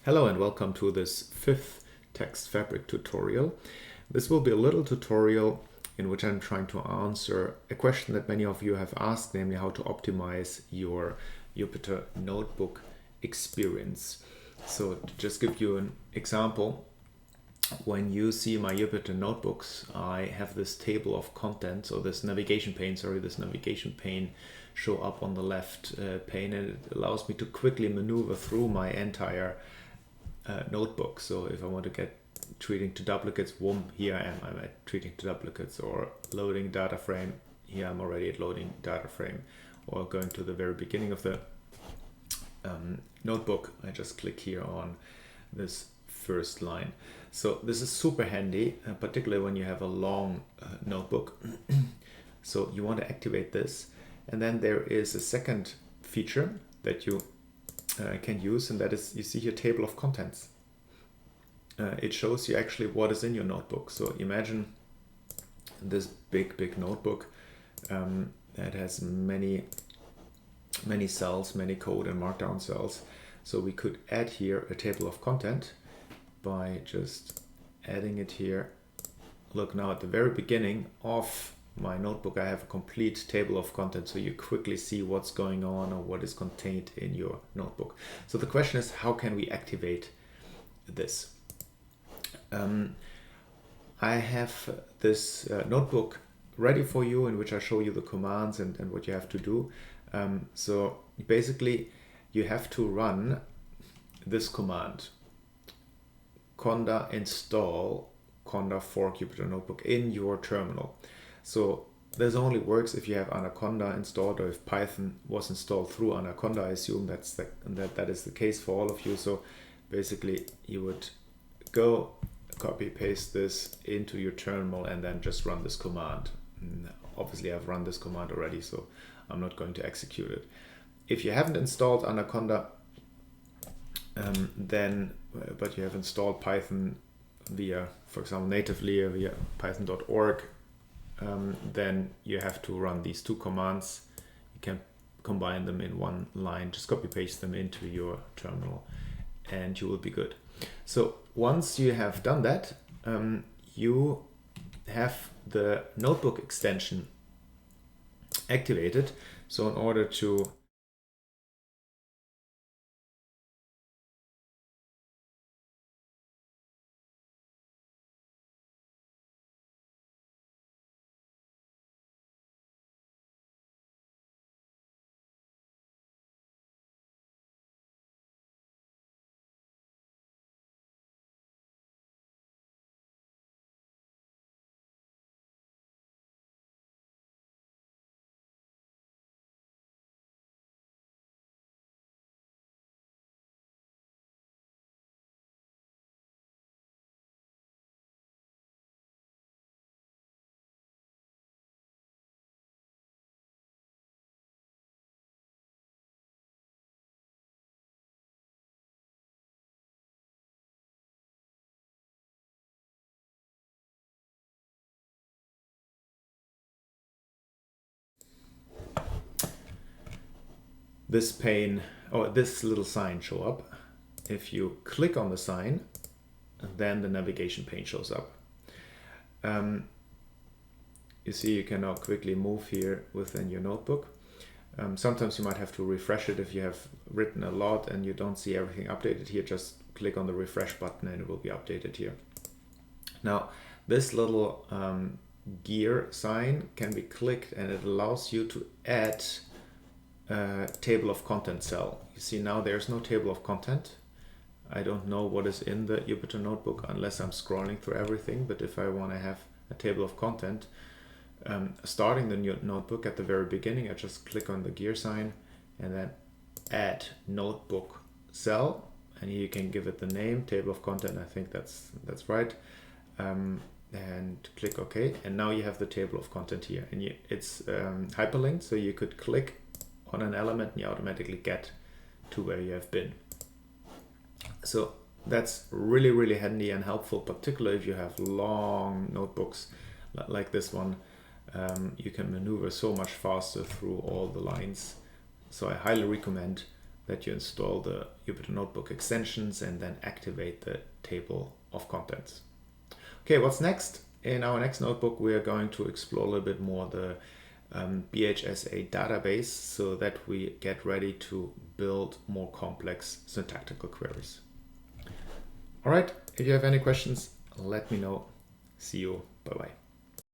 Hello and welcome to this fifth TextFabric tutorial. This will be a little tutorial in which I'm trying to answer a question that many of you have asked, namely how to optimize your Jupyter Notebook experience. So to just give you an example, when you see my Jupyter notebooks, I have this table of contents, or this navigation pane show up on the left pane, and it allows me to quickly maneuver through my entire notebook. So if I want to get treating to duplicates, boom, here I'm at treating to duplicates, or loading data frame, here I'm already at loading data frame, or going to the very beginning of the notebook, I just click here on this first line. So this is super handy, particularly when you have a long notebook. So you want to activate this, and then there is a second feature that you can use, and that is, you see here, table of contents. It shows you actually what is in your notebook. So imagine this big notebook that has many cells, many code and markdown cells. So we could add here a table of content by just adding it here. Look, now at the very beginning of my notebook, I have a complete table of content, so you quickly see what's going on or what is contained in your notebook. So the question is, how can we activate this? I have this notebook ready for you, in which I show you the commands and what you have to do. So basically, you have to run this command, conda install conda fork Jupyter Notebook in your terminal. So this only works if you have Anaconda installed, or if Python was installed through Anaconda. I assume that is the case for all of you. So basically you would go copy paste this into your terminal and then just run this command. And obviously I've run this command already, so I'm not going to execute it. If you haven't installed Anaconda, but you have installed Python via, for example, natively via python.org, then you have to run these two commands. You can combine them in one line, just copy paste them into your terminal, and you will be good. So once you have done that, you have the notebook extension activated. So in order to this pane, or this little sign show up. If you click on the sign, then the navigation pane shows up. You see, you can now quickly move here within your notebook. Sometimes you might have to refresh it if you have written a lot and you don't see everything updated here. Just click on the refresh button and it will be updated here. Now, this little gear sign can be clicked, and it allows you to add table of content cell. You see, now there's no table of content. I don't know what is in the Jupyter Notebook unless I'm scrolling through everything. But if I want to have a table of content, starting the new notebook at the very beginning, I just click on the gear sign and then add notebook cell, and here you can give it the name table of content. I think that's right. And click OK, and now you have the table of content here, and it's hyperlinked, so you could click on an element and you automatically get to where you have been. So that's really handy and helpful, particularly if you have long notebooks like this one. You can maneuver so much faster through all the lines. So I highly recommend that you install the Jupyter Notebook extensions and then activate the table of contents. Okay, what's next? In our next notebook, we are going to explore a little bit more the BHSA database so that we get ready to build more complex syntactical queries. All right, if you have any questions, let me know. See you. Bye-bye.